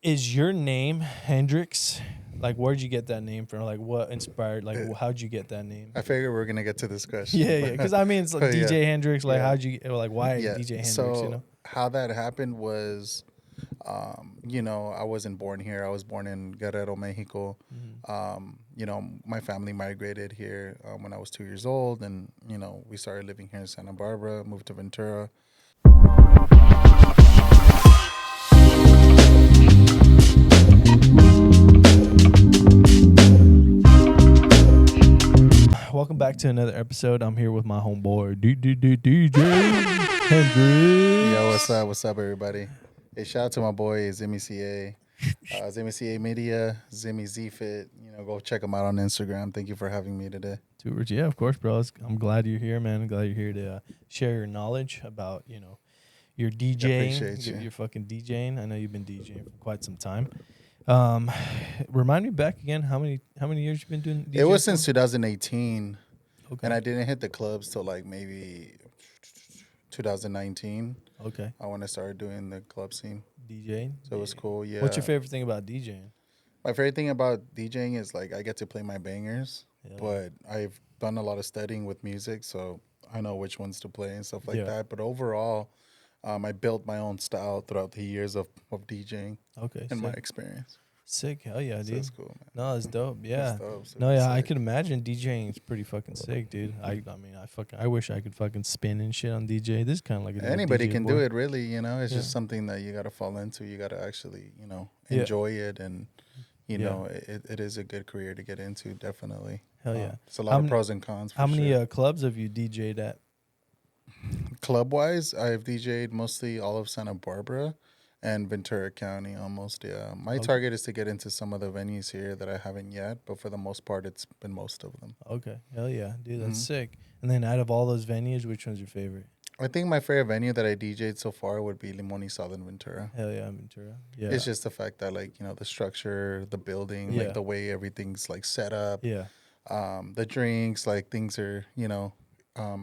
Is your name Hndrixx? Like, where'd you get that name from? Like, what inspired? Like, how'd you get that name? I figured we are gonna get to this question. Yeah, yeah. Because I mean, it's like But yeah, DJ Hndrixx. Like, yeah, how'd you like? Why yeah. DJ Hndrixx? You So know? how that happened was, I wasn't born here. I was born in Guerrero, Mexico. Mm-hmm. My family migrated here when I was 2 years old, and we started living here in Santa Barbara. Moved to Ventura. Welcome back to another episode. I'm here with my homeboy DJ Hndrixx. Yo, what's up? What's up, everybody? Hey, shout out to my boy Zimmy CA, Zimmy CA Media, Zimmy ZFit. Go check him out on Instagram. Thank you for having me today. Yeah, of course, bro. I'm glad you're here, man. I'm glad you're here to share your knowledge about your DJing, your fucking DJing. I know you've been DJing for quite some time. Remind me back again, how many years you've been doing DJing? It was since 2018, okay, and I didn't hit the clubs till like maybe 2019. Okay, when I started doing the club scene. DJing. So it was cool. Yeah. What's your favorite thing about DJing? My favorite thing about DJing is like I get to play my bangers, but I've done a lot of studying with music, so I know which ones to play and stuff like that. But overall, I built my own style throughout the years of DJing. Okay, and my experience. Sick. Hell yeah, dude. So that's cool, man. No, it's dope. Yeah. It's dope, no, yeah, sick. I can imagine DJing is pretty fucking sick, dude. I wish I could fucking spin and shit on DJ. This is kind of like anybody DJ can board. do it, really. It's just something that you got to fall into. You got to actually, enjoy it, and it is a good career to get into. Definitely. Hell yeah. It's a lot of pros and cons. How many clubs have you DJ'd at? Club wise, I've DJ'd mostly all of Santa Barbara and Ventura County almost, yeah. My target is to get into some of the venues here that I haven't yet, but for the most part, it's been most of them. Okay. Hell yeah, dude, that's sick. And then out of all those venues, which one's your favorite? I think my favorite venue that I DJ'd so far would be Limón Southern Ventura. Hell yeah, Ventura. Yeah. It's just the fact that, like, the structure, the building, like the way everything's, like, set up. Yeah. The drinks, like, things are,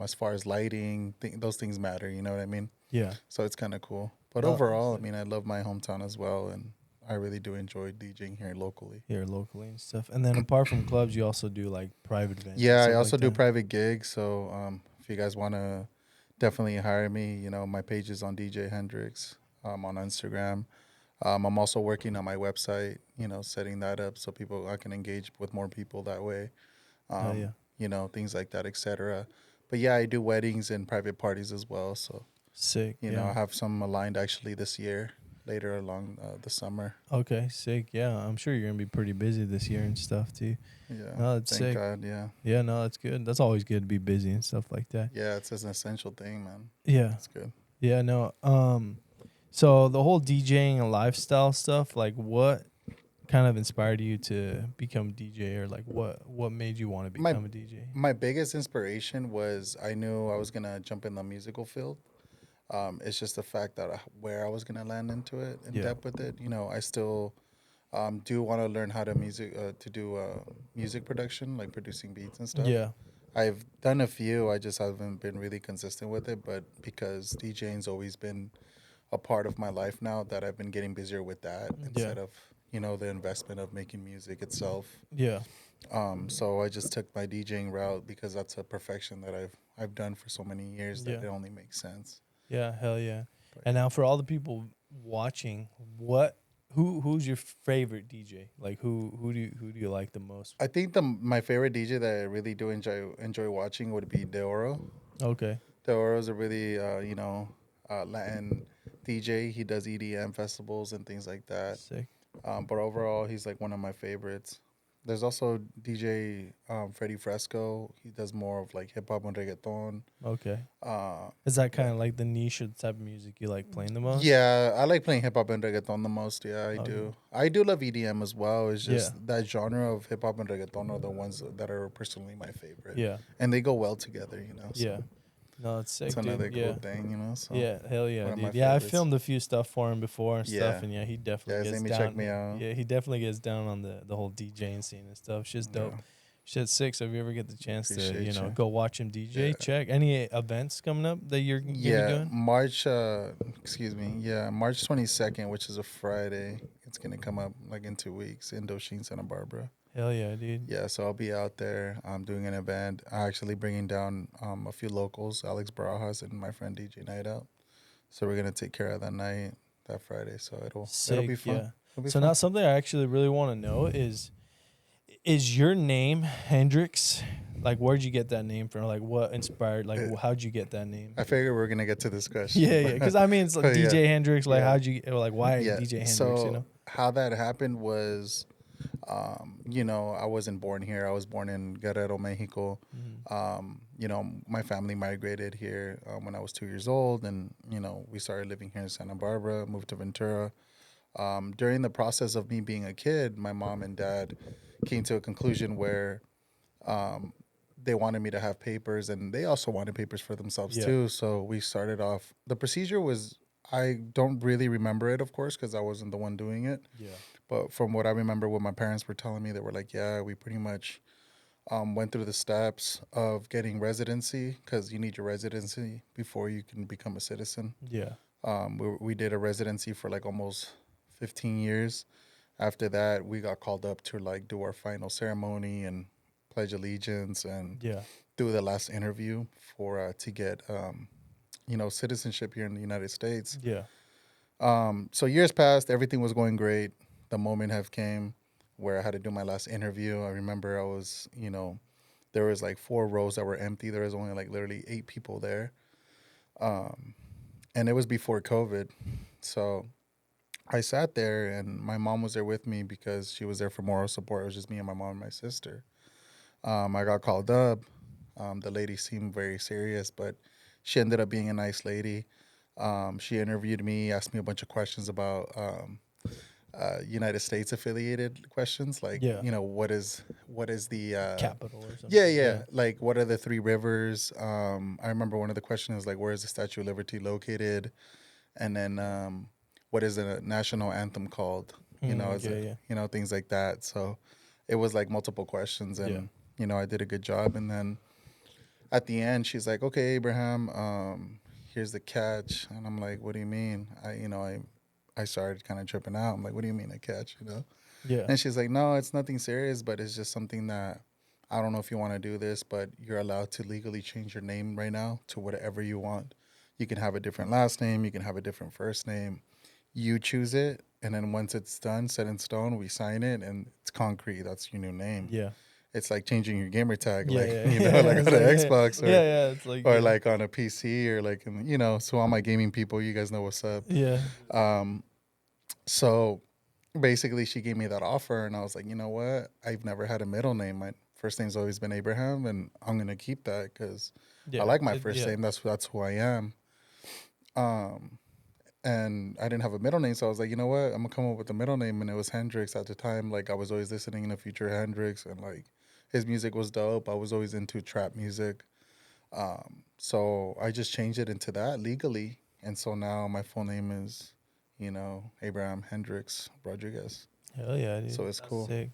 as far as lighting, those things matter, you know what I mean? Yeah. So it's kind of cool. But overall, I mean, I love my hometown as well, and I really do enjoy DJing here locally. And stuff. And then apart from clubs, you also do like private events. Yeah, I also do private gigs. So if you guys want to definitely hire me, my page is on DJ Hndrixx on Instagram. I'm also working on my website, setting that up so I can engage with more people that way. Things like that, etc. But yeah, I do weddings and private parties as well. So. Sick. I have some aligned actually this year, later along the summer. Okay, sick. Yeah, I'm sure you're gonna be pretty busy this year and stuff too. Yeah. No, that's Thank sick. God, yeah. Yeah, no, that's good. That's always good to be busy and stuff like that. Yeah, it's an essential thing, man. Yeah. It's good. Yeah, no. So the whole DJing and lifestyle stuff, like what kind of inspired you to become DJ, or like what made you want to become a DJ? My biggest inspiration was I knew I was gonna jump in the musical field. It's just the fact that where I was going to land into it in depth with it. I still do want to learn how to do music production, like producing beats and stuff. Yeah. I've done a few. I just haven't been really consistent with it. But because DJing's always been a part of my life now, that I've been getting busier with that instead of, the investment of making music itself. Yeah. So I just took my DJing route because that's a perfection that I've done for so many years that it only makes sense. Yeah, hell yeah. And now for all the people watching, who's your favorite DJ? Like who do you like the most? I think my favorite DJ that I really do enjoy watching would be De Oro. Okay. De Oro is a really Latin DJ. He does EDM festivals and things like that. Sick. But overall, he's like one of my favorites. There's also DJ Freddie Fresco. He does more of like hip hop and reggaeton. Okay. Is that kind of like the niche of the type of music you like playing the most? Yeah, I like playing hip hop and reggaeton the most. Yeah, I do. I do love EDM as well. It's just that genre of hip hop and reggaeton are the ones that are personally my favorite. Yeah. And they go well together, So. Yeah. No, it's sick. It's another dude. cool thing, So yeah, hell yeah, dude. Yeah, favorites. I filmed a few stuff for him before and stuff, and he definitely gets down. Check me out. Yeah, he definitely gets down on the whole DJing scene and stuff. It's just dope. Shit's sick. So if you ever get the chance Appreciate to, you. go watch him DJ, Yeah. check any events coming up that you're gonna be doing. March. March 22nd, which is a Friday. It's gonna come up like in 2 weeks in Dosheen, Santa Barbara. Hell yeah, dude. Yeah, so I'll be out there. I'm doing an event. Actually bringing down a few locals, Alex Barajas and my friend DJ Night Out. So we're gonna take care of that night, that Friday. So it'll be fun. Yeah. It'll be So fun. now something I actually really want to know is your name Hndrixx? Like, where'd you get that name from? Like, what inspired? Like, how'd you get that name? I figured we're gonna get to this question. Yeah. Because I mean, it's like DJ Hndrixx. Like, how'd you? Like, why DJ Hndrixx? So how that happened was, I wasn't born here. I was born in Guerrero, Mexico. My family migrated here when I was 2 years old, and we started living here in Santa Barbara. Moved to Ventura. During the process of me being a kid, my mom and dad came to a conclusion where they wanted me to have papers, and they also wanted papers for themselves too. So we started off. The procedure was, I don't really remember it, of course, because I wasn't the one doing it. Yeah. But from what I remember, what my parents were telling me, they were like, "Yeah, we pretty much went through the steps of getting residency, because you need your residency before you can become a citizen." Yeah. We did a residency for like almost 15 years. After that, we got called up to like do our final ceremony and pledge allegiance and do the last interview for to get citizenship here in the United States. Yeah. So years passed, everything was going great. The moment have came where I had to do my last interview. I remember I was, there was like 4 rows that were empty. There was only like literally 8 people there. And it was before COVID. So I sat there, and my mom was there with me because she was there for moral support. It was just me and my mom and my sister. I got called up. The lady seemed very serious, but she ended up being a nice lady. She interviewed me, asked me a bunch of questions about United States affiliated questions, like what is the capital or something. Yeah. Like, what are the 3 rivers? I remember one of the questions, like, where is the Statue of Liberty located? And then what is the national anthem called? Things like that. So it was like multiple questions, and I did a good job. And then at the end, she's like, "Okay, Abraham, here's the catch." And I'm like, "What do you mean?" I started kind of tripping out. I'm like, "What do you mean a catch?" Yeah. And she's like, "No, it's nothing serious, but it's just something that I don't know if you want to do this, but you're allowed to legally change your name right now to whatever you want. You can have a different last name. You can have a different first name. You choose it. And then once it's done, set in stone, we sign it, and it's concrete. That's your new name." Yeah. It's like changing your gamer tag, like on it's an Xbox or it's like, or like on a PC or like so all my gaming people, you guys know what's up. Yeah. So basically, she gave me that offer, and I was like, you know what? I've never had a middle name. My first name's always been Abraham, and I'm gonna keep that because I like my first name. That's who I am. And I didn't have a middle name, so I was like, you know what? I'm gonna come up with a middle name, and it was Hndrixx at the time. Like, I was always listening in the future Hndrixx, and like his music was dope. I was always into trap music, so I just changed it into that legally, and so now my full name is, Abraham Hndrixx Rodriguez. Hell yeah, dude. So it's cool. Sick.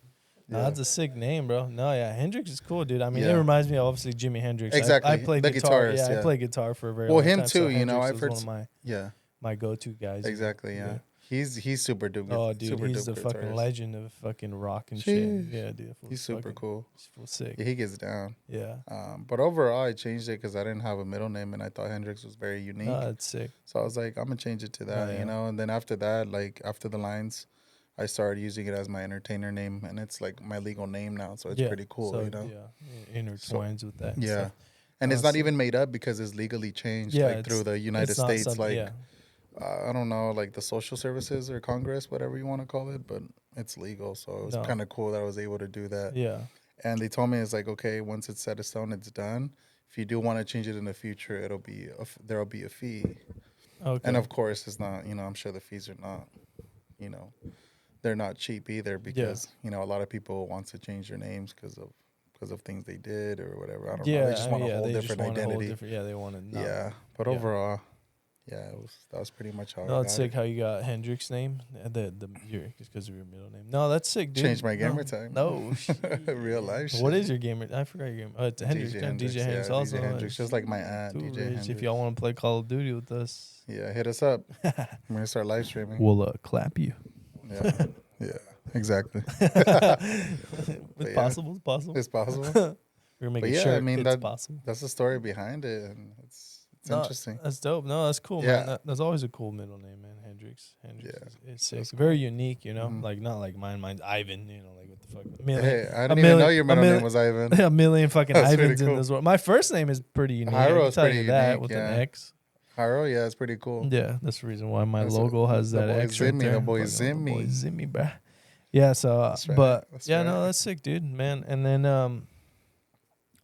No, that's a sick name, bro. No, yeah, Hndrixx is cool, dude. I mean, Yeah. It reminds me of obviously Jimi Hendrix. Exactly. I play The guitar. guitarist, I yeah. play guitar for a very long time. Well, him too. So Hndrixx I've is heard. one of my go-to guys. Exactly. Yeah. He's super duper. Oh, dude, super he's the duper fucking guitarist. legend of fucking rock and shit. Yeah, dude. He's super cool. He's full sick. Yeah, he gets down. Yeah. But overall, I changed it because I didn't have a middle name, and I thought Hndrixx was very unique. No, that's sick. So I was like, I'm gonna change it to that, And then after that, like after the lines, I started using it as my entertainer name, and it's like my legal name now. So it's pretty cool, so, Yeah, intertwines with that. Yeah. Stuff. And it's not even made up because it's legally changed, like through the United States, like I don't know, like the social services or Congress, whatever you want to call it, but it's legal. So it was kind of cool that I was able to do that. Yeah. And they told me it's like, okay, once it's set in stone, it's done. If you do want to change it in the future, there'll be a fee. Okay. And of course, it's not, I'm sure the fees are not, they're not cheap either because, a lot of people want to change their names because of things they did or whatever. I don't know. They just want a whole different identity. They want to. But overall, yeah, that was pretty much how I No, got that's sick it. how you got Hndrixx name. Just because of your middle name. No, that's sick, dude. Changed my gamer tag. No, Real life what shit. is your gamer? I forgot your gamer. Oh, it's Hndrixx. DJ DJ Hndrixx, Hndrixx yeah, also. DJ Hndrixx, just like my aunt, Too DJ rich. If Hndrixx. y'all want to play Call of Duty with us, Yeah, hit us up. I'm gonna start live streaming. we'll clap you. Yeah, yeah, exactly. It's possible. It's possible. It's possible. We're gonna make But a yeah, shirt. I mean It's possible. that's the story behind it, and it's No, interesting. that's dope. No, that's cool, Yeah. man. That's always a cool middle name, man. Hndrixx. Hndrixx Yeah. is sick. That's Very unique, you know. Mhm. Like not like mine. Mine's Ivan. You know, like what the fuck. Hey, I didn't even know your middle name was Ivan. A million fucking That's pretty Ivans in cool. this world. My first name is pretty unique. I Hyro can is tell pretty you that unique, with yeah. an X. Hyro, yeah, it's pretty cool. Yeah, that's the reason why my That's logo has the that boy X right Zimmy, there. the boy Fucking the boy Zimmy. Zimmy, bruh. Yeah. So, That's right, but that's yeah, right. no, that's sick, dude, man. And then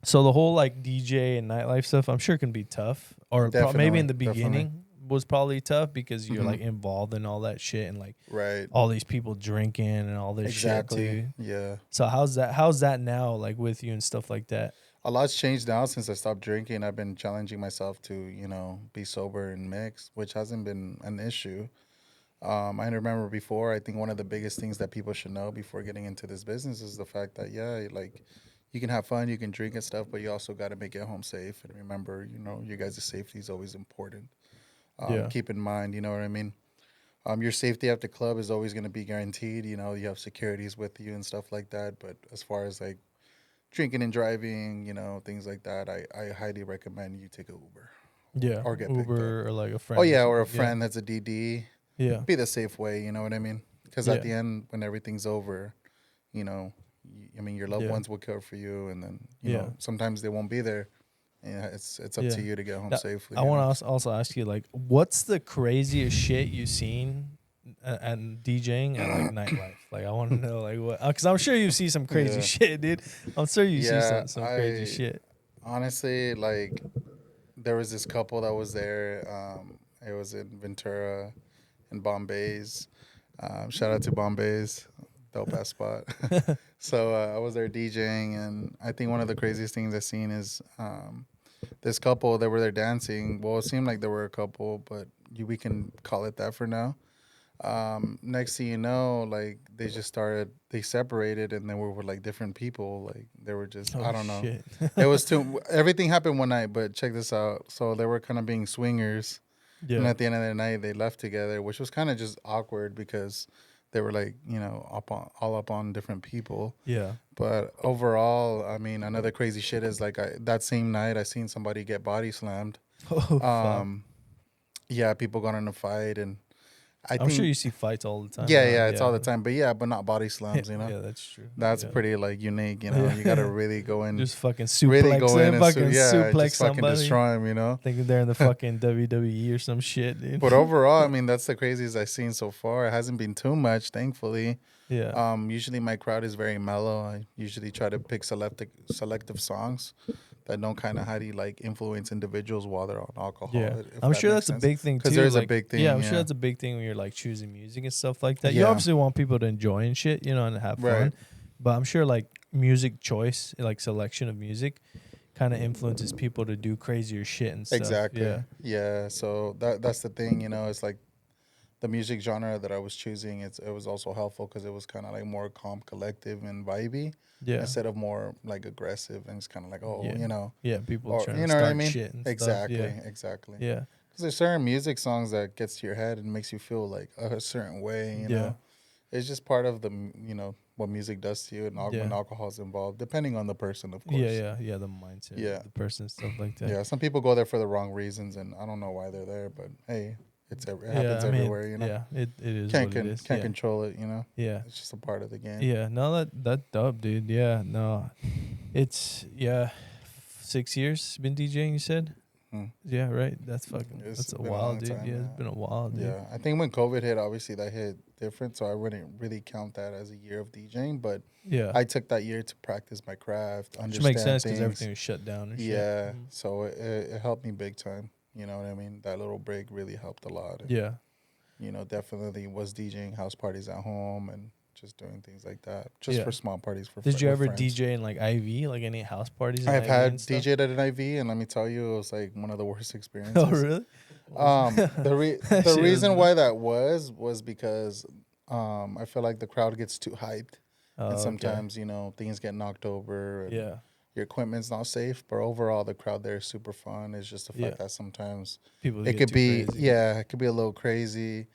so the whole like DJ and nightlife stuff, I'm sure can be tough, or maybe in the beginning was probably tough because you're like involved in all that shit and like right, all these people drinking and all this shit too. Yeah. So how's that now, like with you and stuff like that? A lot's changed now since I stopped drinking. I've been challenging myself to, be sober and mix, which hasn't been an issue. I remember before, I think one of the biggest things that people should know before getting into this business is the fact that, yeah, like you can have fun, you can drink and stuff, but you also got to make it home safe. And remember, you guys' safety is always important. Keep in mind, you know what I mean? Your safety at the club is always going to be guaranteed. You have securities with you and stuff like that. But as far as like drinking and driving, things like that, I highly recommend you take an Uber. Yeah, Or get Uber or like a friend. Oh, yeah, or a friend that's a DD. Yeah. Be the safe way, you know what I mean? Because at the end, when everything's over, your loved ones will care for you. And then, you know, sometimes they won't be there. Yeah, it's up to you to get home safely. I want to also ask you, like, what's the craziest shit you've seen and DJing and like nightlife? Like, I want to know, like, what? Because I'm sure you see some crazy shit, dude. I'm sure you see some crazy shit. Honestly, like, there was this couple that was there. It was in Ventura, in Bombay's. Shout out to Bombay's, dope ass spot. So I was there DJing, and I think one of the craziest things I've seen is this couple that were there dancing. Well, it seemed like there were a couple, but we can call it that for now. Next thing you know, like they separated, and then we were like different people. Like they were just, I don't know. It was everything happened one night, but check this out. So they were kind of being swingers. Yeah. And at the end of the night, they left together, which was kind of just awkward because they were like, all up on different people. Yeah. But overall, I mean, another crazy shit is like that same night, I seen somebody get body slammed. Oh, yeah, people got in a fight, and I'm sure you see fights all the time. Yeah, it's all the time. But not body slams, you know? Yeah, that's true. That's pretty, like, unique, you know? You got to really go in. Just fucking suplex him, suplex just fucking destroy him, you know? Thinking they're in the fucking WWE or some shit, dude. But overall, I mean, that's the craziest I've seen so far. It hasn't been too much, thankfully. Yeah. Usually my crowd is very mellow. I usually try to pick selective songs that don't kind of like influence individuals while they're on alcohol. Yeah, I'm sure that's a big thing too. Because there's a big thing. Yeah, I'm sure that's a big thing when you're like choosing music and stuff like that. You obviously want people to enjoy and shit, and have fun. But I'm sure like music choice, like selection of music, kind of influences people to do crazier shit and stuff. Exactly. Yeah. So that's the thing, It's like the music genre that I was choosing. It was also helpful because it was kind of like more calm, collective, and vibey. Yeah. Instead of more like aggressive, and it's kind of like, Yeah, people trying to start shit and exactly, stuff. Exactly. Yeah. Because there's certain music songs that gets to your head and makes you feel like a certain way, you know. It's just part of the, what music does to you and when alcohol's involved, depending on the person, of course. Yeah, the mindset of the person, stuff like that. Yeah, some people go there for the wrong reasons, and I don't know why they're there, but hey, it happens everywhere, Yeah, it is Can't Can't control it, Yeah. It's just a part of the game. Yeah, no, that's dope, dude. Yeah, no. It's, 6 years been DJing, you said? Yeah, right. That's a while, dude. It's been a while, dude. Yeah, I think when COVID hit, obviously that hit different, so I wouldn't really count that as a year of DJing, but I took that year to practice my craft, understand things. Which makes sense because everything was shut down and shit. Yeah, so it helped me big time. You know what I mean? That little break really helped a lot. And, definitely was DJing house parties at home and just doing things like that. Just for small parties. Did you ever DJ in like IV, like any house parties? I've had DJed at an IV, and let me tell you, it was like one of the worst experiences. Oh, really? The reason why that was because I feel like the crowd gets too hyped, and sometimes things get knocked over. And Yeah. your equipment's not safe, but overall the crowd there is super fun. It's just the fact that sometimes people it get could too be crazy. it could be a little crazy.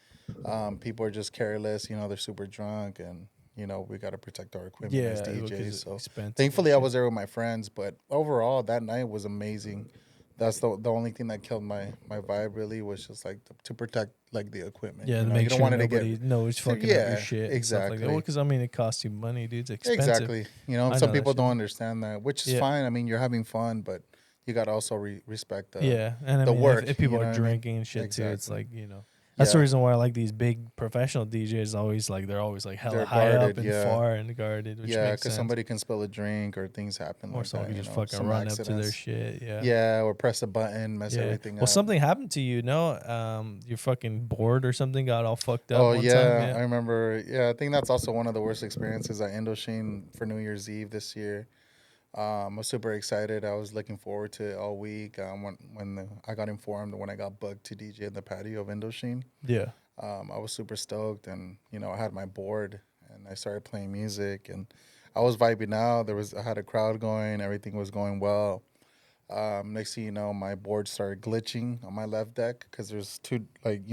People are just careless. They're super drunk, and we got to protect our equipment as DJs. So thankfully I was there with my friends, but overall that night was amazing. That's the only thing that killed my vibe really was just like to protect like the equipment. Yeah, to you make don't sure want it to nobody get knows fucking up your shit and stuff like that. Well, exactly. because I mean, it costs you money, dude. It's expensive. Exactly. I Some know that people shit. don't understand that, which is fine. I mean, you're having fun, but you got to also respect and I the mean, work. if people are what I mean? drinking and shit too, it's Exactly. like that's the reason why I like these big professional DJs. They're always like hella They're high guarded, up and far and guarded, which makes because sense. somebody can spill a drink or things happen Or like someone that. can just fucking Some run accidents. up to their shit. Yeah. Yeah, or press a button, mess Yeah. everything Well, up. something happened to you, your fucking board or something got all fucked up Oh one time. yeah, Yeah. I remember. Yeah, I think that's also one of the worst experiences at Indochine for New Year's Eve this year. I was super excited. I was looking forward to it all week. I got informed when I got booked to DJ in the patio of Indochine. Yeah. I was super stoked, and I had my board, and I started playing music, and I was vibing out. I had a crowd going, everything was going well. Next thing you know, my board started glitching on my left deck because there's two, like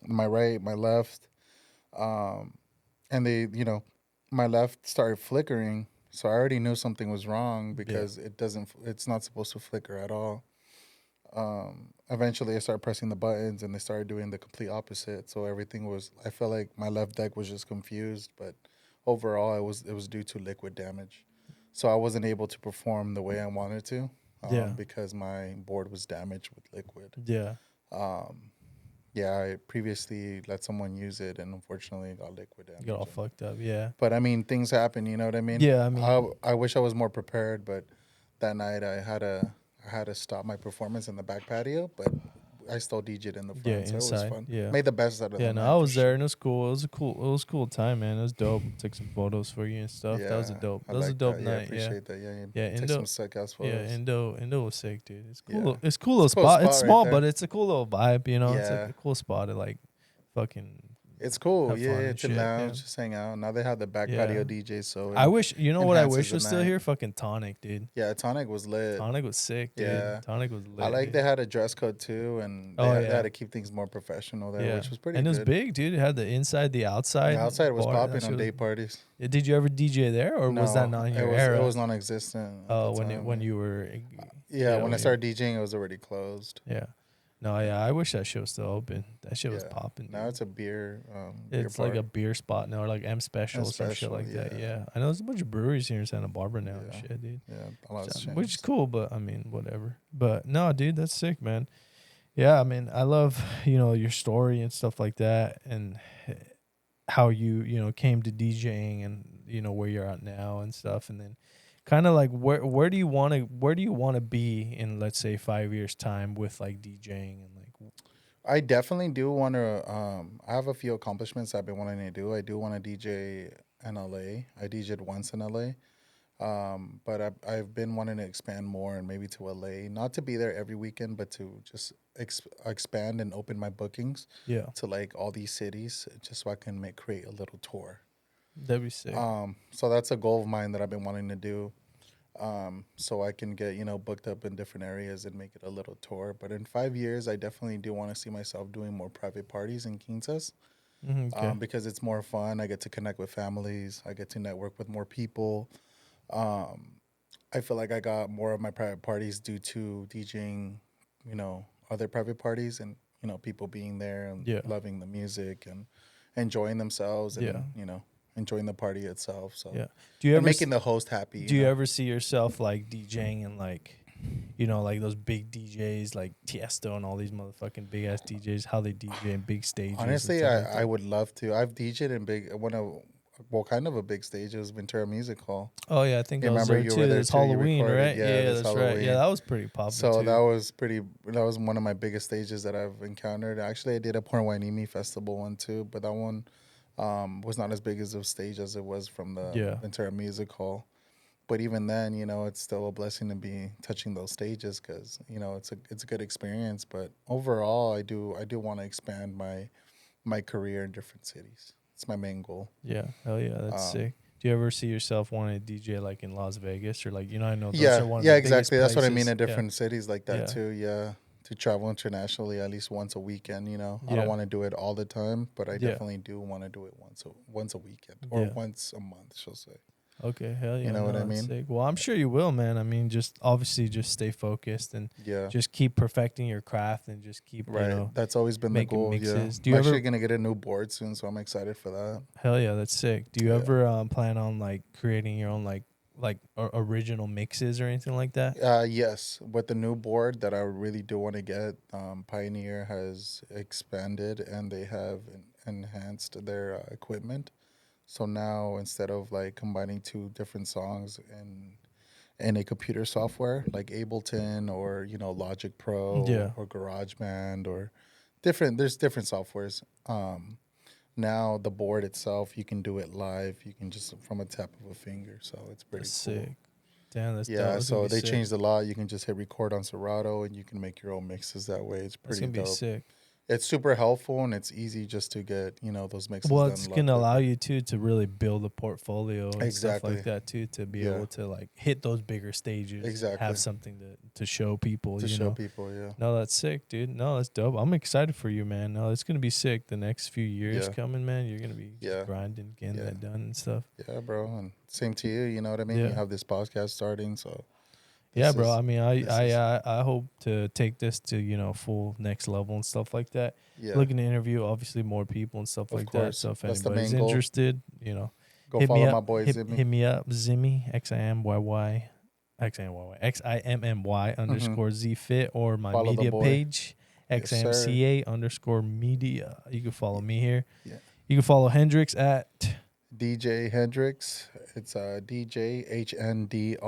my right, my left, and my left started flickering. So I already knew something was wrong because it's not supposed to flicker at all. Eventually I started pressing the buttons and they started doing the complete opposite. So I felt like my left deck was just confused, but overall it was due to liquid damage. So I wasn't able to perform the way I wanted to, because my board was damaged with liquid. Yeah. I previously let someone use it and unfortunately got liquid damage. You got all fucked up. Yeah. But I mean, things happen. You know what I mean? Yeah. I mean, I wish I was more prepared, but that night I had to stop my performance in the back patio, but I still DJ'd in the front, so it was inside. fun. Yeah. Made the best out of Yeah, the no, night. I was there sure. and it was cool. It was a cool time, man. It was dope. Took some photos for you and stuff. Yeah, that was a dope. I That was a like dope that. night. Yeah, I appreciate that. Yeah, Yeah, take some sick ass photos. Yeah, Indo was sick, dude. It's cool. Yeah. It's cool little It's a cool spot. It's spot right small, there. but it's a cool little vibe. It's like Yeah. a cool spot to like fucking. It's cool. have fun Yeah, and to shit, lounge, just hang out. Now they have the back patio DJ, so I wish what I enhances wish the was still night. here. Fucking Tonic, dude. Yeah, Tonic was lit. Tonic was sick, dude. Yeah. Tonic was lit. I like dude. they had a dress code too, and they had to keep things more professional there, which was pretty and good. it was big, dude. It had the inside, the outside. The outside was bar. popping on day parties. Did you ever DJ there, or was that not in your era? It was non-existent. Oh, when you were. When I started DJing, it was already closed. Yeah. No, I wish that shit was still open. That shit was popping. Now it's a beer. It's beer like a beer spot now, or like M Special or some shit like that. Yeah, I know there's a bunch of breweries here in Santa Barbara now and shit, dude. Yeah, a lot of which is cool, but I mean, whatever. But no, dude, that's sick, man. Yeah, I mean, I love your story and stuff like that, and how you came to DJing and where you're at now and stuff, and then kind of like where do you want to be in, let's say, 5 years time with like DJing and like. I definitely do want to. I have a few accomplishments I've been wanting to do. I do want to DJ in LA. I DJed once in LA, but I've been wanting to expand more and maybe to LA. Not to be there every weekend, but to just expand and open my bookings. Yeah. To like all these cities, just so I can create a little tour. That'd be sick. So that's a goal of mine that I've been wanting to do. So I can get booked up in different areas and make it a little tour. But in 5 years, I definitely do want to see myself doing more private parties in Quintas, because it's more fun. I get to connect with families. I get to network with more people. I feel like I got more of my private parties due to DJing, other private parties and people being there and loving the music and enjoying themselves and enjoying the party itself. So do you ever making the host happy? Do you ever see yourself like DJing and like, like those big DJs like Tiesto and all these motherfucking big ass DJs, how they DJ in big stages? Honestly, I would love to. I've DJed in kind of a big stage. It was Ventura Music Hall. Oh yeah, I think I was there too. It's Halloween, right? Yeah, that's Halloween. right. Yeah, that was pretty popular. So too. that was one of my biggest stages that I've encountered. Actually, I did a Port Hueneme festival one too, but that one was not as big as a stage as it was from the Ventura Music Hall. But even then, you know, it's still a blessing to be touching those stages because, you know, it's a good experience. But overall, I do want to expand my career in different cities. It's my main goal. Yeah, hell yeah, that's sick. Do you ever see yourself wanting to DJ like in Las Vegas or like, you know, I know those Yeah, are one of yeah, the biggest exactly. That's what I mean places. in different cities like that Yeah. too. Yeah, to travel internationally at least once a weekend. You know, I Yeah. don't want to do it all the time, but I Yeah. definitely do want to do it once a weekend or once a month, she'll say. Okay, hell yeah. You know what I that's mean? sick. Well, I'm sure you will, man. I mean, just obviously just stay focused and Yeah, just keep perfecting your craft and just keep, you right. know, That's always been the making goal. mixes. Yeah, Do I'm you actually ever? gonna get a new board soon, so I'm excited for that. Hell yeah, that's sick. Do you Yeah. ever plan on like creating your own like original mixes or anything like that? Yes, with the new board that I really do want to get, Pioneer has expanded and they have enhanced their equipment. So now instead of like combining two different songs in a computer software like Ableton or you know Logic Yeah. Pro or GarageBand or there's different softwares. Now the board itself you can do it live. You can just from a tap of a finger. So it's pretty That's cool. sick. Damn, that's dope. Yeah, That's gonna so be they sick. changed a lot. You can just hit record on Serato and you can make your own mixes that way. It's That's pretty gonna be dope. sick. It's super helpful and it's easy just to get, you know, those mixes Well, done it's a lot gonna allow quicker. you to really build a portfolio and stuff Exactly. like that too, to be Yeah. able to like hit those bigger stages, Exactly. have something to show people. To you show know, people, yeah. no, that's sick, dude. No, that's dope. I'm excited for you, man. No, it's gonna be sick. The next few years Yeah. coming, man, you're gonna be Yeah. just grinding, getting Yeah. that done and stuff. Yeah, bro. And same to you, you know what I mean? Yeah. You have this podcast starting, so Yeah, this bro. is- I mean, this is- I hope to take this to, you know, full next level and stuff like that. yeah. Looking to interview obviously more people and stuff Of like that. course. So if That's the anybody's main goal. interested, you know, Go hit me follow up. my boy hit, Zimmy. hit me up, Zimmy XIMMY _Z fit or my Follow the media boy. page Yes, sir. XMCA_media. You can follow me here. Yeah. You can follow Hndrixx at DJ Hndrixx. It's DJ HNDRIXX.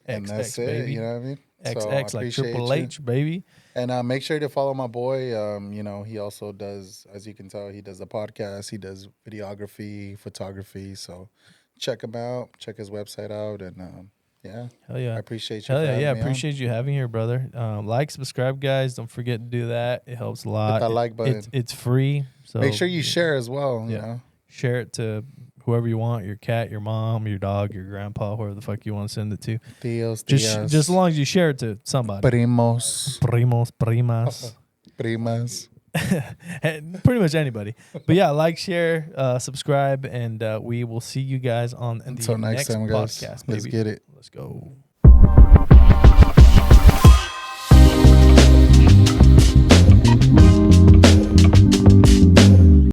And that's XX, it. baby. You know what I mean? XX like Triple H, baby. And make sure to follow my boy. You know, he also does, as you can tell, he does the podcast. He does videography, photography. So check him out. Check his website out. And yeah. Hell yeah. I appreciate you. Hell for yeah, having yeah. me on. Appreciate you having here, brother. Like, subscribe, guys. Don't forget to do that. It helps a lot. Hit that like button. It's free. So Make sure you share as well. You Yeah. know. Share it to whoever you want, your cat, your mom, your dog, your grandpa, whoever the fuck you want to send it to. Tios, Just tias, as long as you share it to somebody. primos, Primos, primas. primas. Pretty much anybody. But yeah, like, share, subscribe, and we will see you guys on Until the next time, guys. podcast. Let's Baby. get it. Let's go.